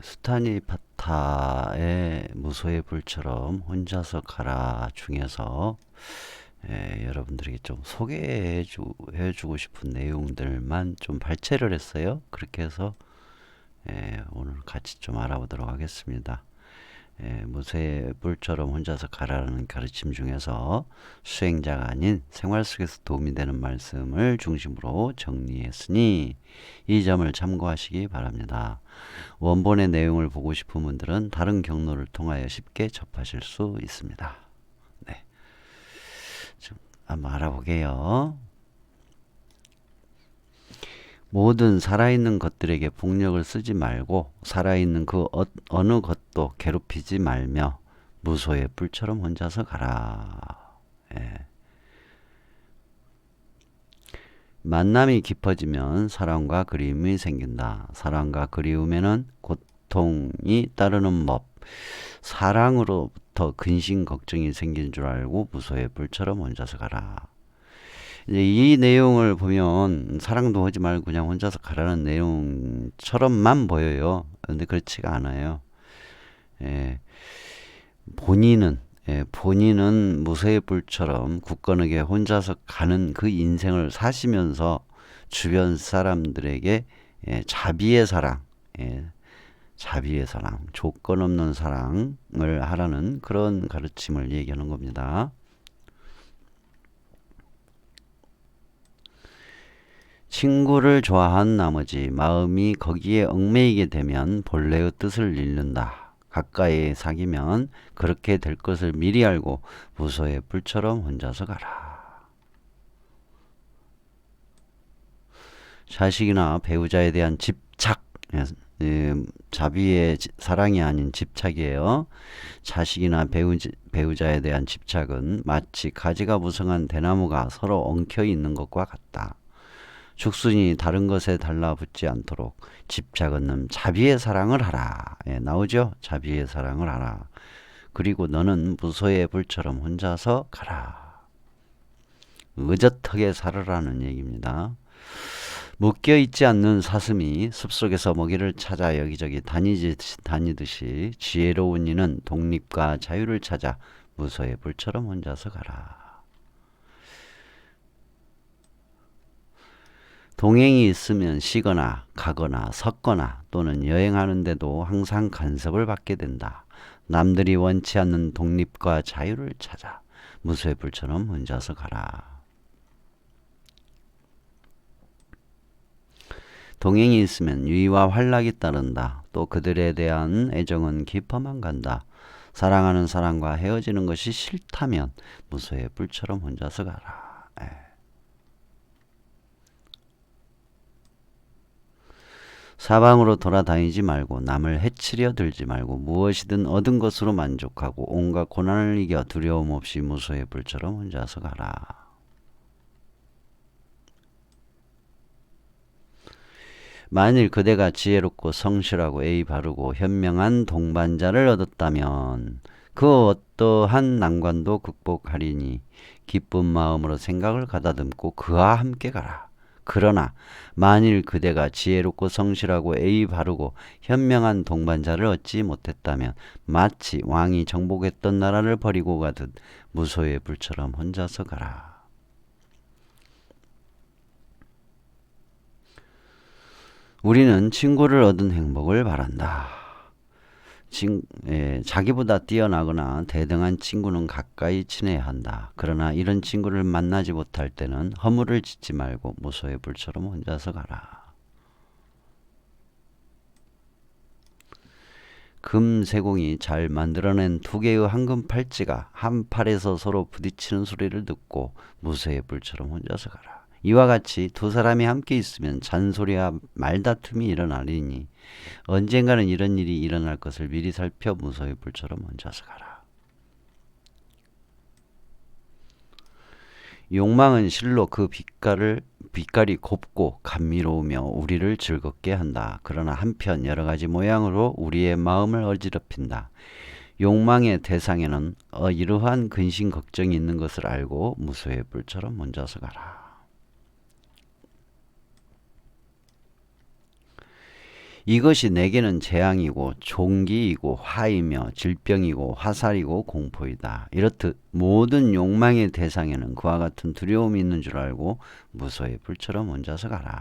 스타니파타의 무소의 불처럼 혼자서 가라 중에서 여러분들에게 좀 소개해주고 싶은 내용들만 좀 발췌를 했어요. 그렇게 해서 오늘 같이 좀 알아보도록 하겠습니다. 무쇠의 불처럼 혼자서 가라는 가르침 중에서 수행자가 아닌 생활 속에서 도움이 되는 말씀을 중심으로 정리했으니 이 점을 참고하시기 바랍니다. 원본의 내용을 보고 싶은 분들은 다른 경로를 통하여 쉽게 접하실 수 있습니다. 네, 좀 한번 알아보게요. 모든 살아있는 것들에게 폭력을 쓰지 말고 살아있는 그 어느 것도 괴롭히지 말며 무소의 불처럼 혼자서 가라. 만남이 깊어지면 사랑과 그리움이 생긴다. 사랑과 그리움에는 고통이 따르는 법. 사랑으로부터 근심 걱정이 생긴 줄 알고 무소의 불처럼 혼자서 가라. 이제 이 내용을 보면 사랑도 하지 말고 그냥 혼자서 가라는 내용처럼만 보여요. 근데 그렇지가 않아요. 예, 본인은 무쇠의 불처럼 굳건하게 혼자서 가는 그 인생을 사시면서 주변 사람들에게 자비의 사랑, 자비의 사랑, 조건 없는 사랑을 하라는 그런 가르침을 얘기하는 겁니다. 친구를 좋아한 나머지 마음이 거기에 얽매이게 되면 본래의 뜻을 잃는다. 가까이 사귀면 그렇게 될 것을 미리 알고 무소의 불처럼 혼자서 가라. 자식이나 배우자에 대한 집착, 자비의 사랑이 아닌 집착이에요. 자식이나 배우자에 대한 집착은 마치 가지가 무성한 대나무가 서로 엉켜 있는 것과 같다. 죽순이 다른 것에 달라붙지 않도록 집착은 자비의 사랑을 하라. 나오죠? 자비의 사랑을 하라. 그리고 너는 무소의 불처럼 혼자서 가라. 의젓하게 살아라는 얘기입니다. 묶여있지 않는 사슴이 숲속에서 먹이를 찾아 여기저기 다니듯이 지혜로운 이는 독립과 자유를 찾아 무소의 불처럼 혼자서 가라. 동행이 있으면 쉬거나 가거나 섰거나 또는 여행하는데도 항상 간섭을 받게 된다. 남들이 원치 않는 독립과 자유를 찾아 무소의 불처럼 혼자서 가라. 동행이 있으면 유의와 환락이 따른다. 또 그들에 대한 애정은 깊어만 간다. 사랑하는 사람과 헤어지는 것이 싫다면 무소의 불처럼 혼자서 가라. 사방으로 돌아다니지 말고 남을 해치려 들지 말고 무엇이든 얻은 것으로 만족하고 온갖 고난을 이겨 두려움 없이 무소의 불처럼 혼자서 가라. 만일 그대가 지혜롭고 성실하고 예의 바르고 현명한 동반자를 얻었다면 그 어떠한 난관도 극복하리니 기쁜 마음으로 생각을 가다듬고 그와 함께 가라. 그러나 만일 그대가 지혜롭고 성실하고 예의 바르고 현명한 동반자를 얻지 못했다면 마치 왕이 정복했던 나라를 버리고 가듯 무소의 불처럼 혼자서 가라. 우리는 친구를 얻은 행복을 바란다. 자기보다 뛰어나거나 대등한 친구는 가까이 지내야 한다. 그러나 이런 친구를 만나지 못할 때는 허물을 짓지 말고 무소의 불처럼 혼자서 가라. 금세공이 잘 만들어낸 두 개의 황금 팔찌가 한 팔에서 서로 부딪히는 소리를 듣고 무소의 불처럼 혼자서 가라. 이와 같이 두 사람이 함께 있으면 잔소리와 말다툼이 일어나리니 언젠가는 이런 일이 일어날 것을 미리 살펴 무소의 불처럼 혼자서 가라. 욕망은 실로 그 빛깔이 곱고 감미로우며 우리를 즐겁게 한다. 그러나 한편 여러 가지 모양으로 우리의 마음을 어지럽힌다. 욕망의 대상에는 이러한 근심 걱정이 있는 것을 알고 무소의 불처럼 혼자서 가라. 이것이 내게는 재앙이고 종기이고 화이며 질병이고 화살이고 공포이다. 이렇듯 모든 욕망의 대상에는 그와 같은 두려움이 있는 줄 알고 무소의 불처럼 혼자서 가라.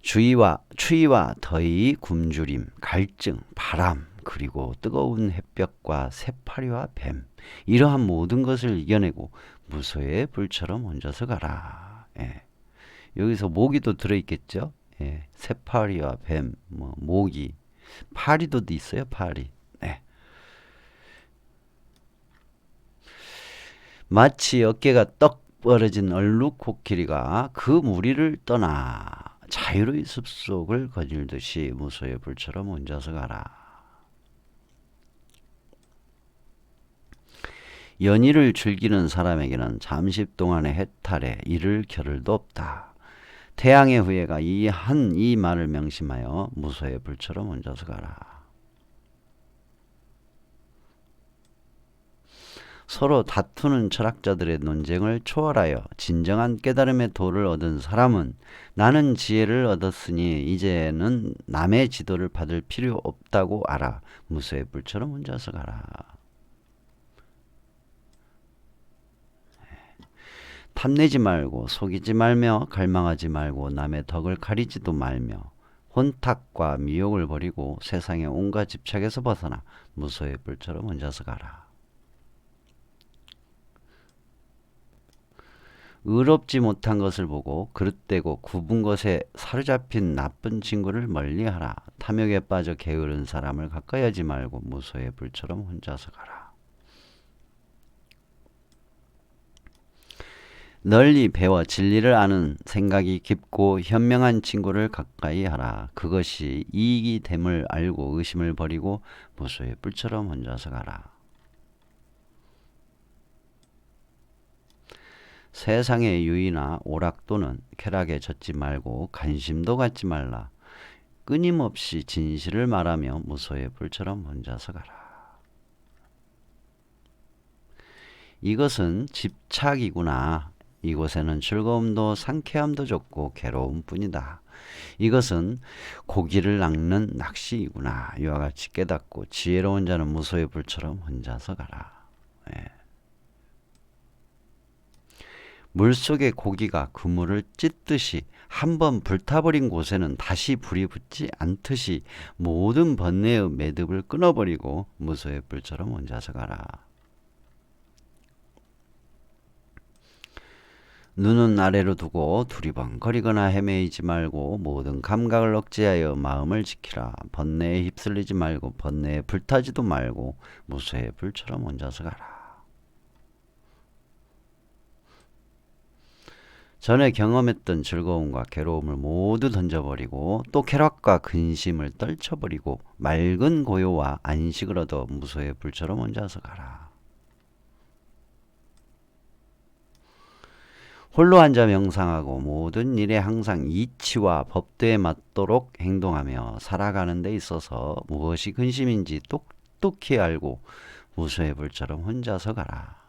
추위와 더위, 굶주림, 갈증, 바람, 그리고 뜨거운 햇볕과 새파리와 뱀, 이러한 모든 것을 이겨내고 무소의 불처럼 혼자서 가라. 예. 여기서 모기도 들어있겠죠. 예. 새파리와 뱀, 모기, 파리도 있어요. 파리. 네. 마치 어깨가 떡 벌어진 얼룩코끼리가 그 무리를 떠나 자유로이 숲속을 거닐듯이 무소의 불처럼 혼자서 가라. 연희를 즐기는 사람에게는 잠시 동안의 해탈에 이를 겨를도 없다. 태양의 후예가 이 말을 명심하여 무소의 불처럼 혼자서 가라. 서로 다투는 철학자들의 논쟁을 초월하여 진정한 깨달음의 도를 얻은 사람은 나는 지혜를 얻었으니 이제는 남의 지도를 받을 필요 없다고 알아. 무소의 불처럼 혼자서 가라. 탐내지 말고 속이지 말며 갈망하지 말고 남의 덕을 가리지도 말며 혼탁과 미혹을 버리고 세상의 온갖 집착에서 벗어나 무소의 불처럼 혼자서 가라. 의롭지 못한 것을 보고 그릇되고 굽은 것에 사로잡힌 나쁜 친구를 멀리하라. 탐욕에 빠져 게으른 사람을 가까이 하지 말고 무소의 불처럼 혼자서 가라. 널리 배워 진리를 아는 생각이 깊고 현명한 친구를 가까이 하라. 그것이 이익이 됨을 알고 의심을 버리고 무소의 불처럼 혼자서 가라. 세상의 유의나 오락도는 쾌락에 젖지 말고 관심도 갖지 말라. 끊임없이 진실을 말하며 무소의 불처럼 혼자서 가라. 이것은 집착이구나. 이곳에는 즐거움도 상쾌함도 좋고 괴로움뿐이다. 이것은 고기를 낚는 낚시이구나. 이와 같이 깨닫고 지혜로운 자는 무소의 불처럼 혼자서 가라. 예. 물속의 고기가 그물을 찢듯이 한번 불타버린 곳에는 다시 불이 붙지 않듯이 모든 번뇌의 매듭을 끊어버리고 무소의 불처럼 혼자서 가라. 눈은 아래로 두고 두리번거리거나 헤매이지 말고 모든 감각을 억제하여 마음을 지키라. 번뇌에 휩쓸리지 말고 번뇌에 불타지도 말고 무소의 불처럼 혼자서 가라. 전에 경험했던 즐거움과 괴로움을 모두 던져버리고 또 쾌락과 근심을 떨쳐버리고 맑은 고요와 안식을 얻어 무소의 불처럼 혼자서 가라. 홀로 앉아 명상하고 모든 일에 항상 이치와 법도에 맞도록 행동하며 살아가는 데 있어서 무엇이 근심인지 똑똑히 알고 무소의 불처럼 혼자서 가라.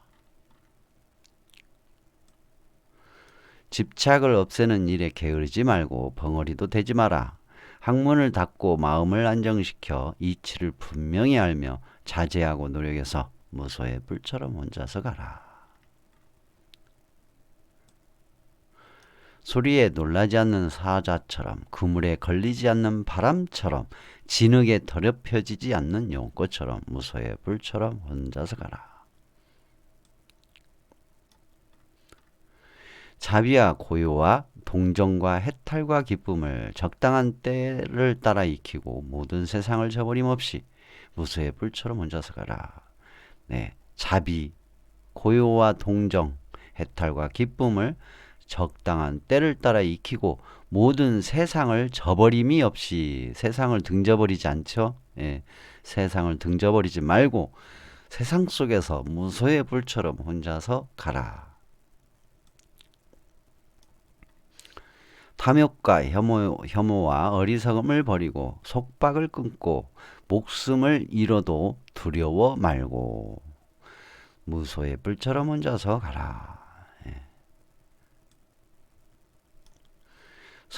집착을 없애는 일에 게으르지 말고 벙어리도 되지 마라. 학문을 닫고 마음을 안정시켜 이치를 분명히 알며 자제하고 노력해서 무소의 불처럼 혼자서 가라. 소리에 놀라지 않는 사자처럼 그물에 걸리지 않는 바람처럼 진흙에 더럽혀지지 않는 용꽃처럼 무소의 불처럼 혼자서 가라. 자비와 고요와 동정과 해탈과 기쁨을 적당한 때를 따라 익히고 모든 세상을 저버림 없이 무소의 불처럼 혼자서 가라. 네, 자비, 고요와 동정, 해탈과 기쁨을 적당한 때를 따라 익히고 모든 세상을 저버림이 없이 세상을 등져버리지 않죠. 예, 세상을 등져버리지 말고 세상 속에서 무소의 불처럼 혼자서 가라. 탐욕과 혐오와 어리석음을 버리고 속박을 끊고 목숨을 잃어도 두려워 말고 무소의 불처럼 혼자서 가라.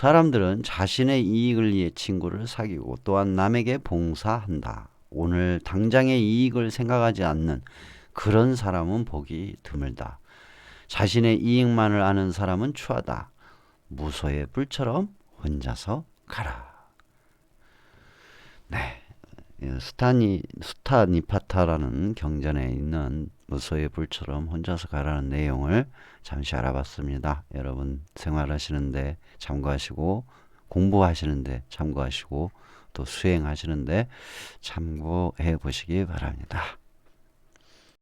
사람들은 자신의 이익을 위해 친구를 사귀고 또한 남에게 봉사한다. 오늘 당장의 이익을 생각하지 않는 그런 사람은 보기 드물다. 자신의 이익만을 아는 사람은 추하다. 무소의 불처럼 혼자서 가라. 네. 수타니파타라는 경전에 있는 무소의 불처럼 혼자서 가라는 내용을 잠시 알아봤습니다. 여러분 생활하시는데 참고하시고 공부하시는데 참고하시고 또 수행하시는데 참고해 보시기 바랍니다.